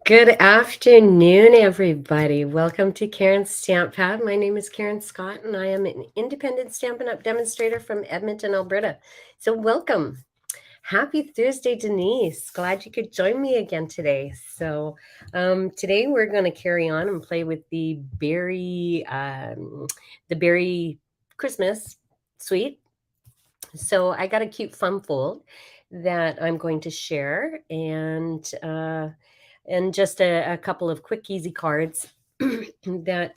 Good afternoon, everybody. Welcome to Karen's Stamp Pad. My name is Karen Scott, and I am an independent Stampin' Up! Demonstrator from Edmonton, Alberta. So welcome. Happy Thursday, Denise. Glad you could join me again today. So today we're going to carry on and play with the Beary Christmas Suite. So I got a cute Funfold that I'm going to share, and just a couple of quick, easy cards that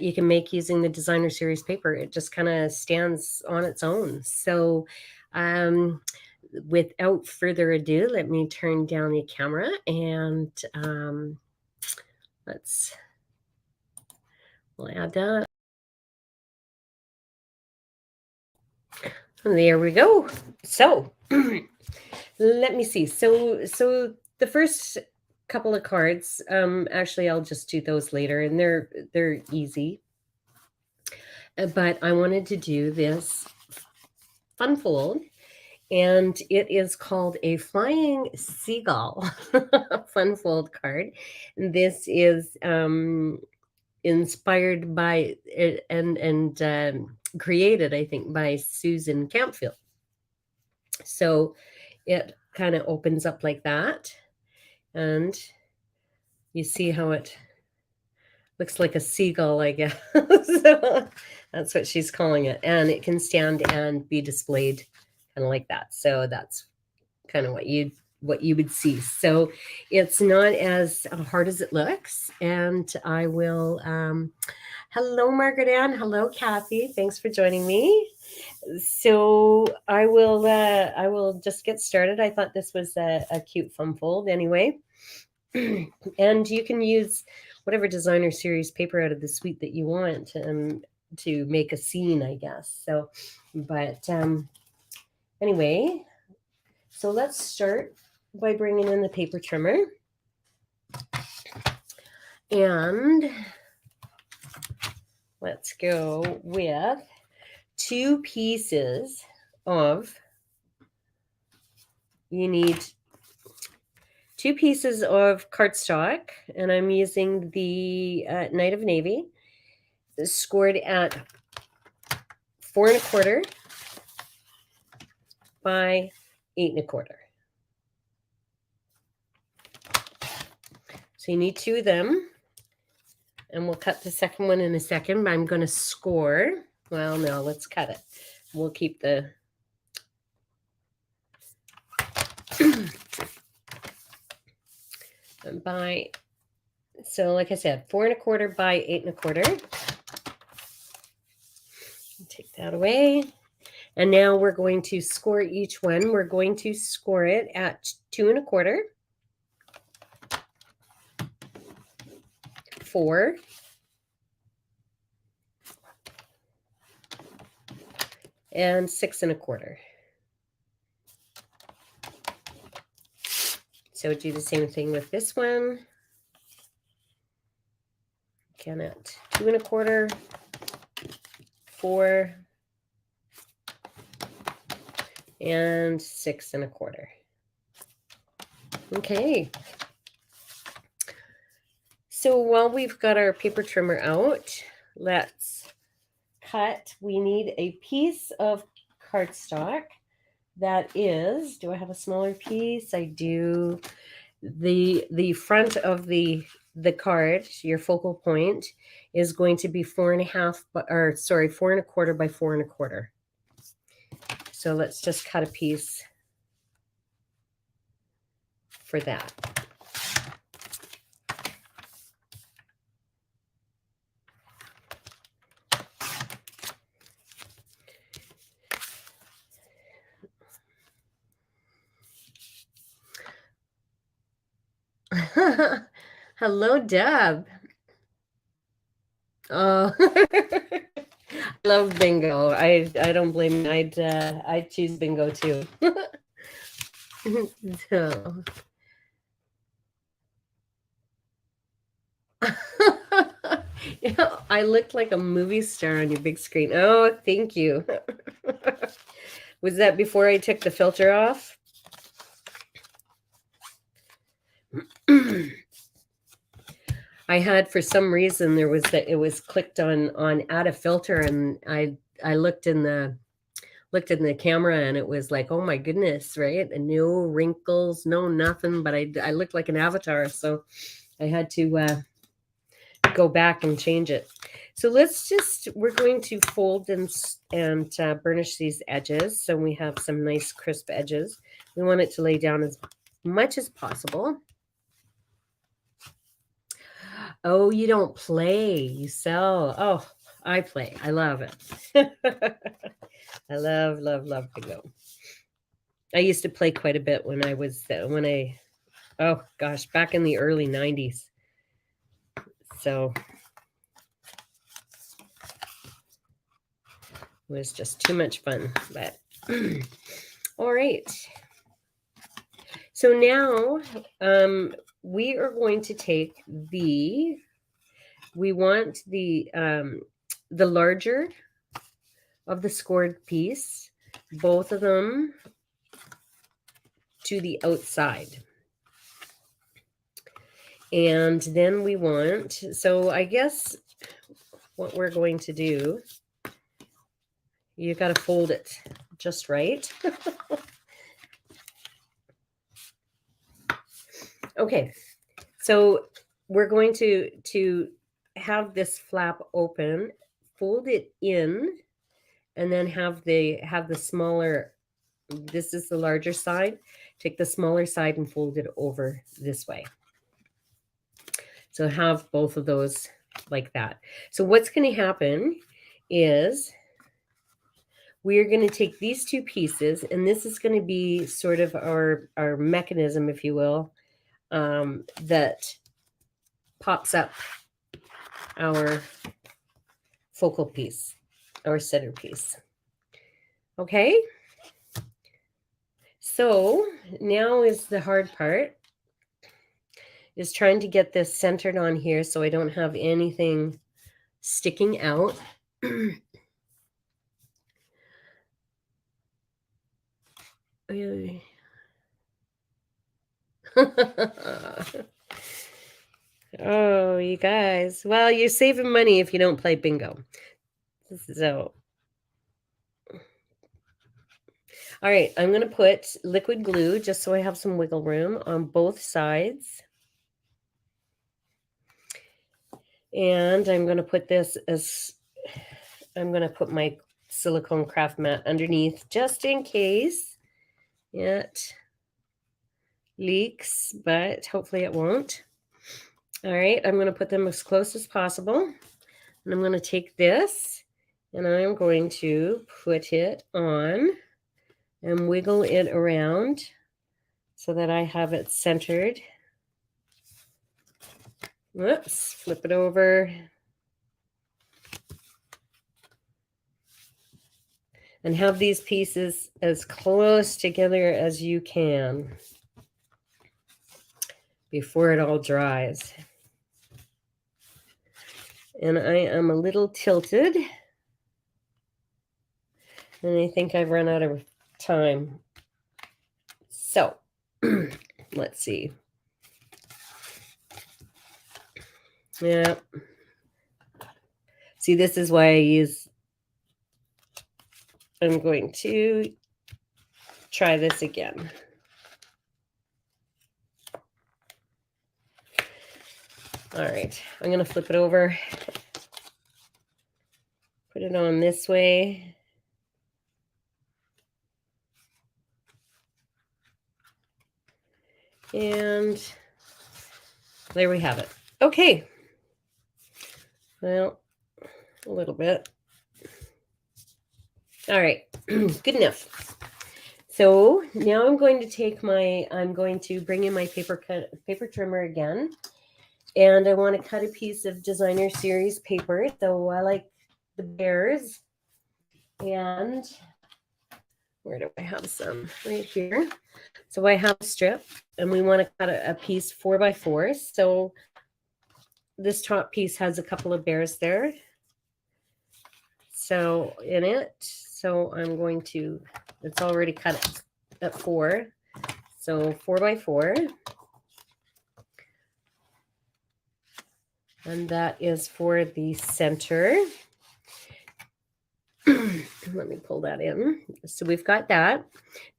you can make using the designer series paper. It just kind of stands on its own. So without further ado, let me turn down the camera and we'll add that. And there we go. So let me see. So the first couple of cards, actually I'll just do those later, and they're easy. But I wanted to do this Funfold, and it is called a Flying Seagull Funfold card. This is inspired by and created, I think, by Susan Campfield. So it kind of opens up like that, and you see how it looks like a seagull, I guess. So that's what she's calling it, and it can stand and be displayed kind of like that. So that's kind of what you would see. So it's not as hard as it looks, and I will hello Margaret Ann, hello Kathy, thanks for joining me. So I will just get started. I thought this was a cute Funfold anyway. And you can use whatever designer series paper out of the suite that you want to make a scene, I guess. So but anyway, so let's start by bringing in the paper trimmer, and let's go with 2 pieces of, you need 2 pieces of cardstock, and I'm using the Night of Navy, scored at 4 1/4 by 8 1/4. So you need 2 of them, and we'll cut the second one in a second, but I'm going to score. Well, no, let's cut it. We'll keep the by, so like I said, 4 1/4 by 8 1/4. Take that away. And now we're going to score each one. We're going to score it at 2 1/4, 4, and 6 1/4. So do the same thing with this one. Again at 2 1/4, 4, and 6 1/4. Okay. So while we've got our paper trimmer out, let's cut. We need a piece of cardstock that is, do I have a smaller piece? I do. The front of the card, your focal point, is going to be 4 1/2, or sorry, 4 1/4 by 4 1/4. So let's just cut a piece for that. Hello, Deb. Oh, I love bingo. I don't blame you. I'd choose bingo too. So I looked like a movie star on your big screen. Oh, thank you. Was that before I took the filter off? I had, for some reason, there was that it was clicked on add a filter, and I looked in the camera, and it was like, oh my goodness, right? And no wrinkles, no nothing, but I looked like an avatar, so I had to go back and change it. So we're going to fold and burnish these edges so we have some nice crisp edges. We want it to lay down as much as possible. Oh, you don't play, you sell. Oh, I play. I love it. I love bingo. I used to play quite a bit when I was oh gosh, back in the early 90s. So it was just too much fun, but all right. So now we are going to take we want the larger of the scored piece, both of them to the outside. And then we want, so I guess what we're going to do, you got to fold it just right. Okay, so we're going to have this flap open, fold it in, and then have the smaller, this is the larger side, take the smaller side and fold it over this way. So have both of those like that. So what's going to happen is we are going to take these two pieces, and this is going to be sort of our mechanism, if you will, that pops up our focal piece, our centerpiece. Okay. So now is the hard part, is trying to get this centered on here so I don't have anything sticking out. Oh, you guys. Well, you're saving money if you don't play bingo. So, all right, I'm going to put liquid glue just so I have some wiggle room on both sides. And I'm going to put this as, I'm going to put my silicone craft mat underneath just in case it leaks, but hopefully it won't. All right, I'm going to put them as close as possible. And I'm going to take this and I'm going to put it on and wiggle it around so that I have it centered. Whoops, flip it over. And have these pieces as close together as you can before it all dries. And I am a little tilted. And I think I've run out of time. So, let's see. Yeah. See, this is why I'm going to try this again. All right, I'm going to flip it over. Put it on this way. And there we have it. Okay. Well, a little bit. All right, good enough. So now I'm going to bring in my paper trimmer again. And I want to cut a piece of designer series paper. So I like the bears. And where do I have some? Right here. So I have a strip, and we want to cut a piece 4x4. So this top piece has a couple of bears there. So in it, so I'm going to, it's already cut at 4. So 4x4. And that is for the center. Let me pull that in. So we've got that.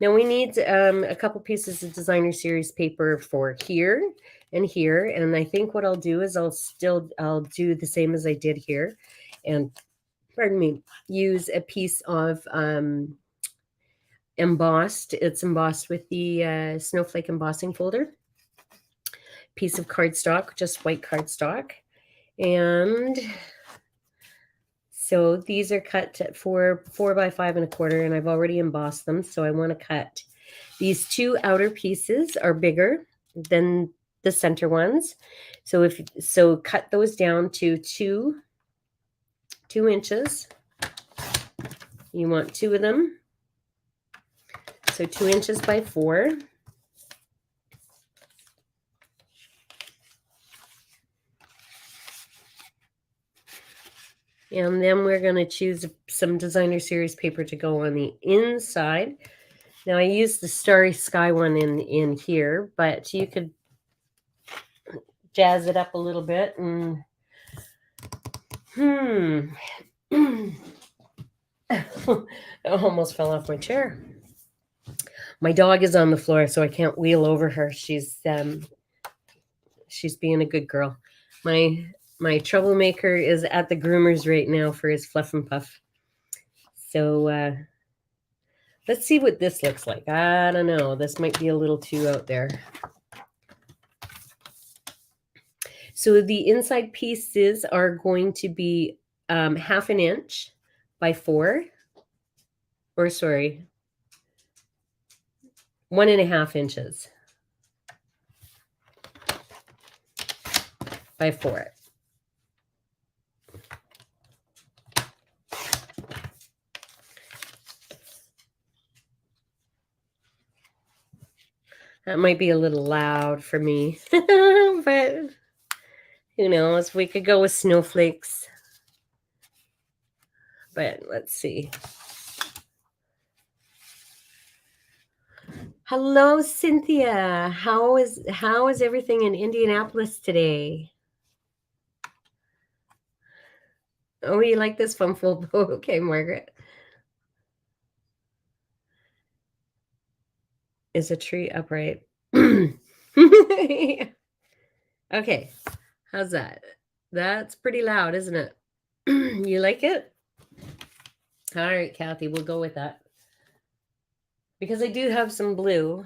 Now we need a couple pieces of designer series paper for here and here. And I think what I'll do is I'll do the same as I did here. And pardon me, use a piece of embossed. It's embossed with the snowflake embossing folder. Piece of cardstock, just white cardstock. And so these are cut for 4 by 5 1/4, and I've already embossed them. So I want to cut these two outer pieces are bigger than the center ones. So cut those down to 2 inches. You want 2 of them. So 2 inches by 4. And then we're going to choose some designer series paper to go on the inside. Now I used the Starry Sky one in here, but you could jazz it up a little bit and I almost fell off my chair. My dog is on the floor, so I can't wheel over her. She's being a good girl. My troublemaker is at the groomers right now for his fluff and puff. So let's see what this looks like. I don't know. This might be a little too out there. So the inside pieces are going to be 1/2 inch by 4. Or sorry, 1.5 inches by 4. That might be a little loud for me, but who knows? We could go with snowflakes. But let's see. Hello, Cynthia. How is everything in Indianapolis today? Oh, you like this Funfold? Okay, Margaret. Is a tree upright? Okay, how's that? That's pretty loud, isn't it? You like it? All right, Kathy, we'll go with that. Because I do have some blue.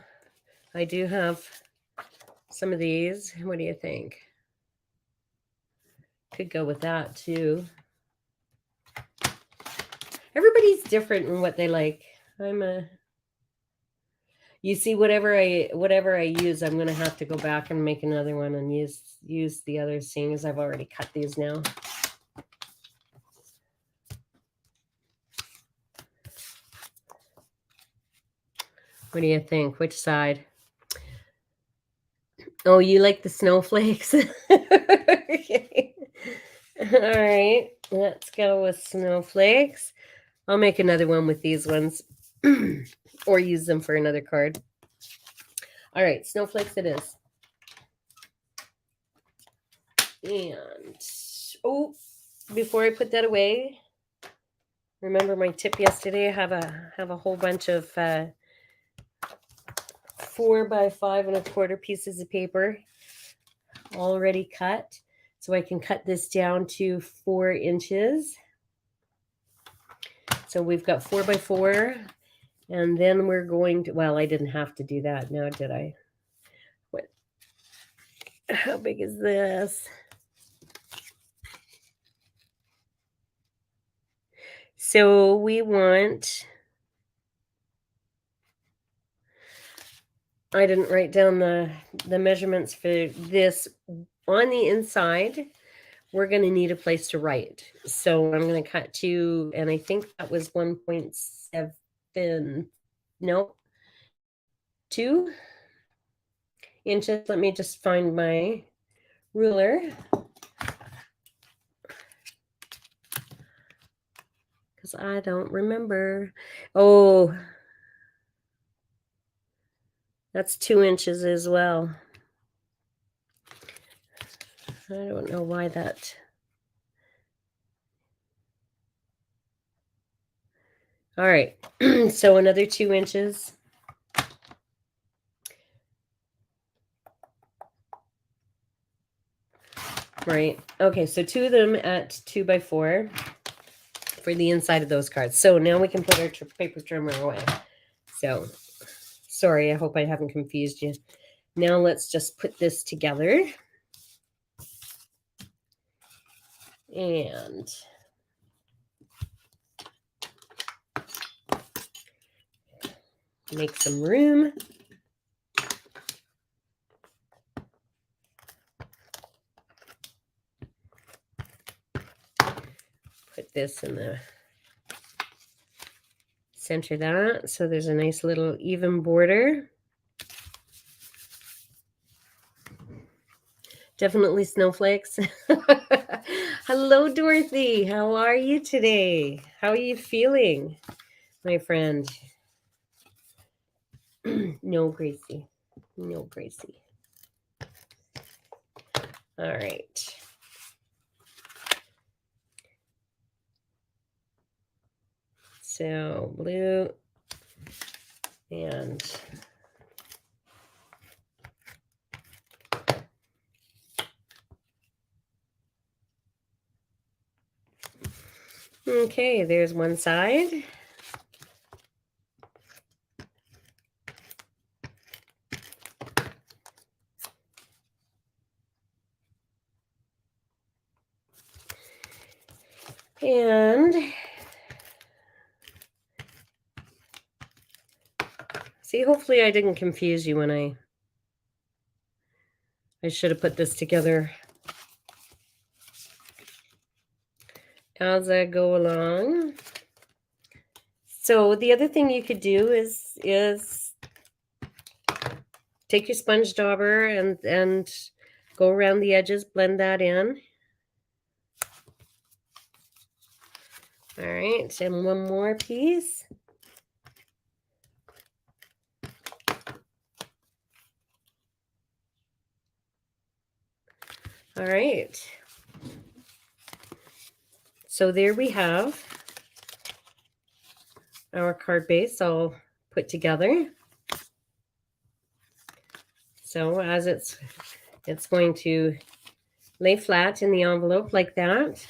I do have some of these. What do you think? Could go with that too. Everybody's different in what they like. You see, whatever I use, I'm gonna have to go back and make another one and use the others, seeing as I've already cut these now. What do you think? Which side? Oh, you like the snowflakes? Okay. All right, let's go with snowflakes. I'll make another one with these ones or use them for another card. All right, snowflakes it is. And, oh, before I put that away, remember my tip yesterday? I have a whole bunch of 4 by 5 1/4 pieces of paper already cut. So I can cut this down to 4 inches. So we've got 4 by 4. And then we're going to, well, I didn't have to do that now, did I? What? How big is this? So we want, I didn't write down the measurements for this. On the inside, we're going to need a place to write. So I'm going to cut to, and I think that was 1.7, nope, 2 inches. Let me just find my ruler. Because I don't remember. Oh, that's 2 inches as well. I don't know why that. All right, so another 2 inches. Right, okay, so 2 of them at 2 by 4 for the inside of those cards. So now we can put our paper trimmer away. So, sorry, I hope I haven't confused you. Now let's just put this together. And make some room. Put this in the center of that, so there's a nice little even border. Definitely snowflakes. Hello, Dorothy. How are you today? How are you feeling, my friend? No, Gracie. No, Gracie. All right. So blue and okay, there's one side. And see, hopefully I didn't confuse you when I should have put this together as I go along. So the other thing you could do is take your sponge dauber and go around the edges, blend that in. All right, and one more piece. All right. So there we have our card base all put together. So as it's going to lay flat in the envelope like that,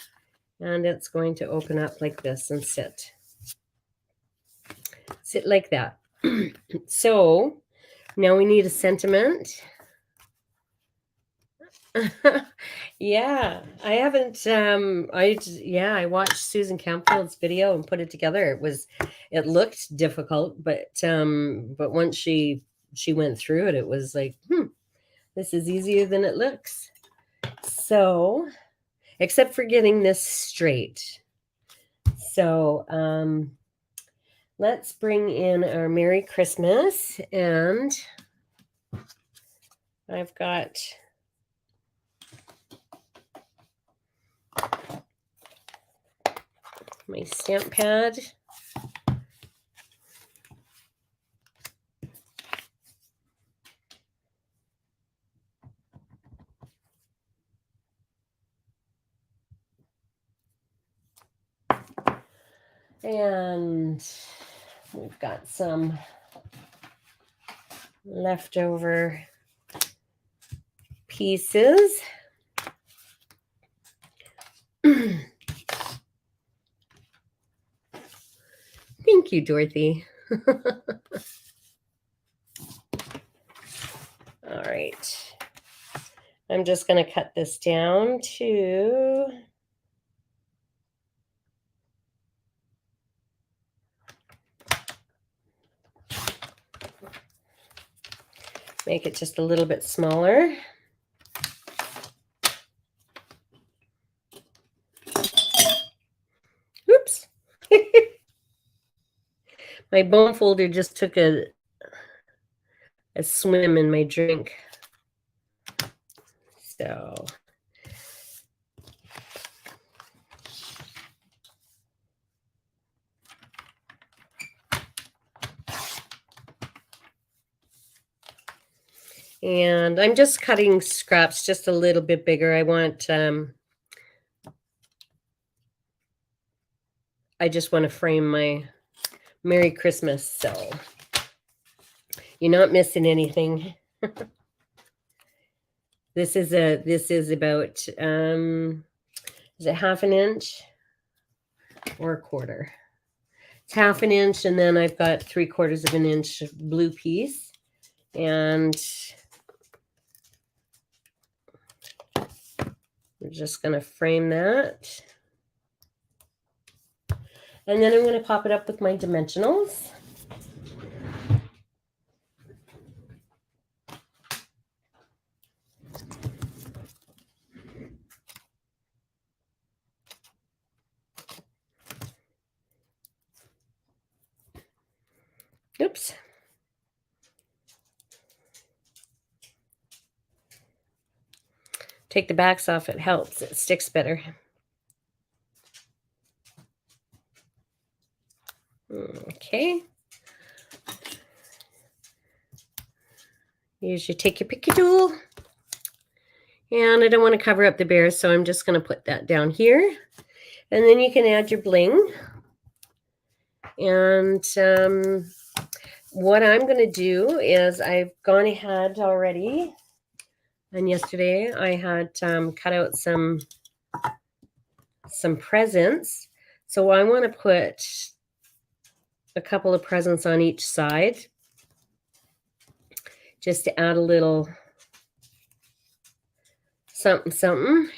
and it's going to open up like this and sit like that. So now we need a sentiment. Yeah, I haven't I watched Susan Campfield's video and put it together. It looked difficult, but once she went through it, it was like, this is easier than it looks. So, except for getting this straight. So, let's bring in our Merry Christmas, and I've got my stamp pad. And we've got some leftover pieces. Thank you, Dorothy. All right. I'm just going to cut this down to make it just a little bit smaller. Oops. My bone folder just took a swim in my drink. So And I'm just cutting scraps just a little bit bigger. I just want to frame my Merry Christmas, so you're not missing anything. This is about is it half an inch or a quarter? It's half an inch, and then I've got 3/4 of an inch blue piece, and we're just going to frame that. And then I'm going to pop it up with my dimensionals. Oops. Take the backs off, it helps. It sticks better. Okay. Take your picky tool. And I don't want to cover up the bears, so I'm just going to put that down here. And then you can add your bling. And what I'm going to do is I've gone ahead already. And yesterday I had cut out some presents. So I want to put a couple of presents on each side, just to add a little something, something.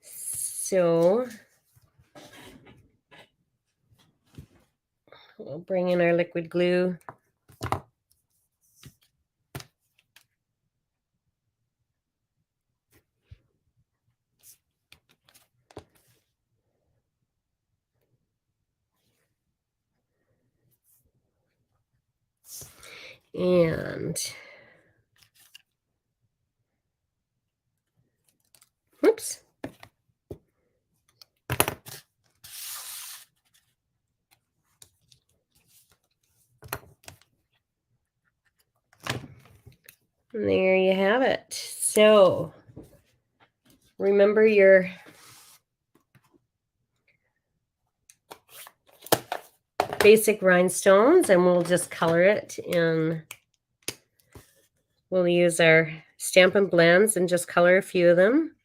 So we'll bring in our liquid glue. And whoops. And there you have it. So remember your basic rhinestones, and we'll just color it in. We'll use our Stampin' Blends and just color a few of them.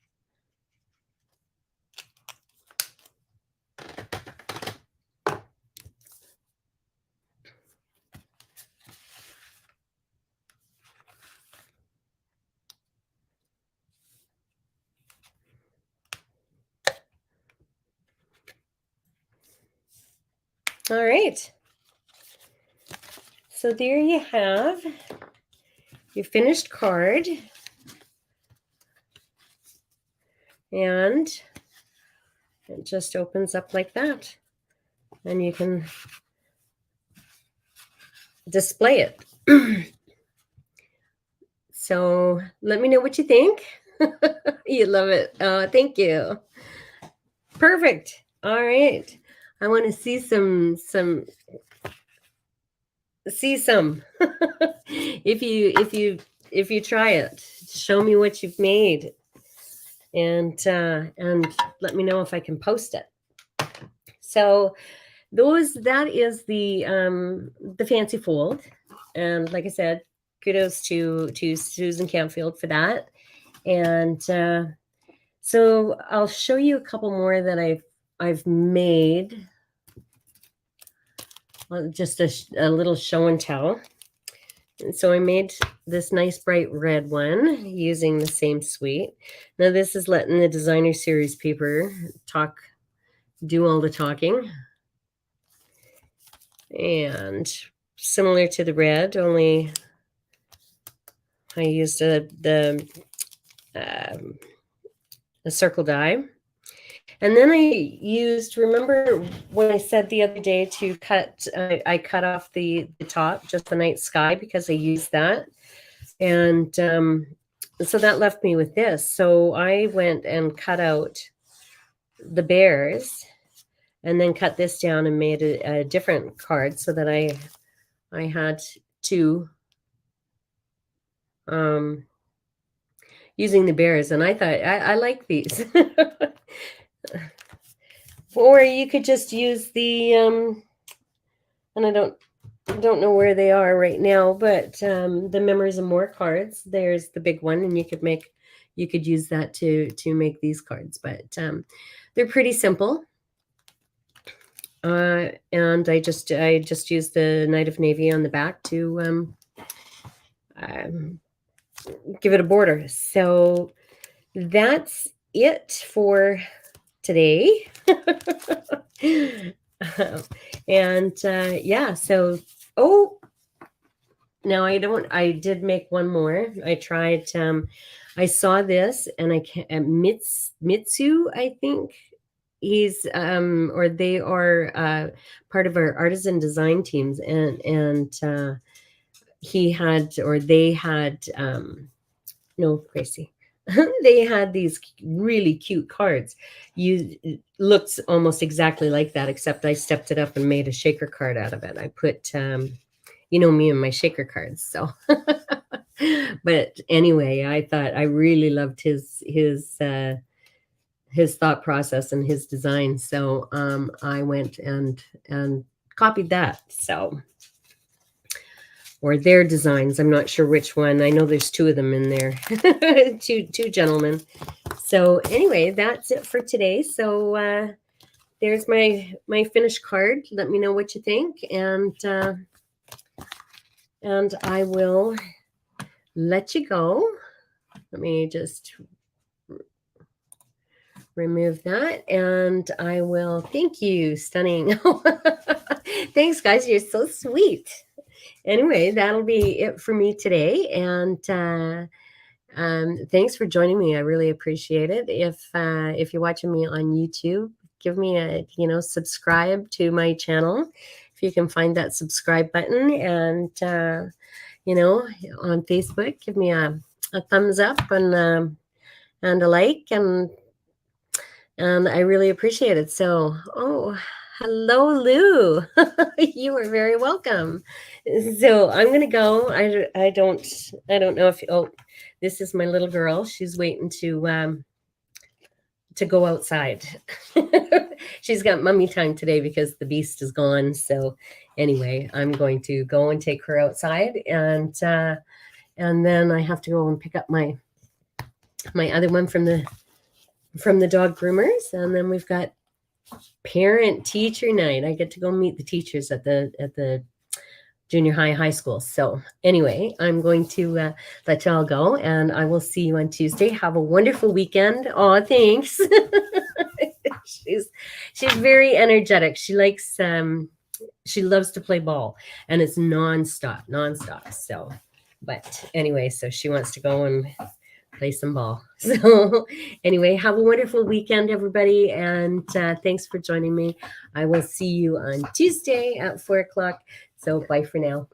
All right. So there you have your finished card. And it just opens up like that. And you can display it. So let me know what you think. You love it. Thank you. Perfect. All right. I want to see some. If you try it, show me what you've made, and let me know if I can post it. So that is the fancy fold, and like I said, kudos to Susan Campfield for that. And so I'll show you a couple more that I've made. Just a little show and tell. And so I made this nice bright red one using the same suite. Now this is letting the designer series paper do all the talking. And similar to the red, only I used a circle die. And then I used, remember when I said the other day to cut, I cut off the top, just the night sky, because I used that. And so that left me with this. So I went and cut out the bears and then cut this down and made a different card so that I had two using the bears, and I thought I like these. Or you could just use the and I don't know where they are right now, but the Memories and More cards. There's the big one, and you could use that to make these cards. But they're pretty simple. And I just used the Knight of Navy on the back to give it a border. So that's it for today. And yeah, so now I did make one more. I tried I saw this, and I can't Mitsu, I think he's or they are part of our artisan design teams, and he had, or they had no, Gracie. They had these really cute cards. It looks almost exactly like that, except I stepped it up and made a shaker card out of it. I put you know me and my shaker cards, so but anyway, I thought I really loved his thought process and his design, so I went and copied that. So, or their designs, I'm not sure which one. I know there's two of them in there. two gentlemen. So anyway, that's it for today. So there's my finished card. Let me know what you think, and I will let you go. Let me just remove that, and I will thank you. Stunning. Thanks, guys. You're so sweet. Anyway, that'll be it for me today, and thanks for joining me. I really appreciate it. If you're watching me on YouTube, give me a subscribe to my channel if you can find that subscribe button, and on Facebook, give me a thumbs up and a like, and I really appreciate it. So, hello, Lou. You are very welcome. So I'm gonna go. I don't know if this is my little girl. She's waiting to go outside. She's got mummy time today because the beast is gone. So anyway, I'm going to go and take her outside, and then I have to go and pick up my other one from the dog groomers, and then we've got parent teacher night. I get to go meet the teachers at the junior high school. So anyway, I'm going to let y'all go, and I will see you on Tuesday. Have a wonderful weekend. Oh, thanks. She's very energetic. She likes she loves to play ball, and it's nonstop. So, but anyway, so she wants to go and play some ball. So anyway, have a wonderful weekend, everybody, and thanks for joining me. I will see you on Tuesday at 4 o'clock. So bye for now.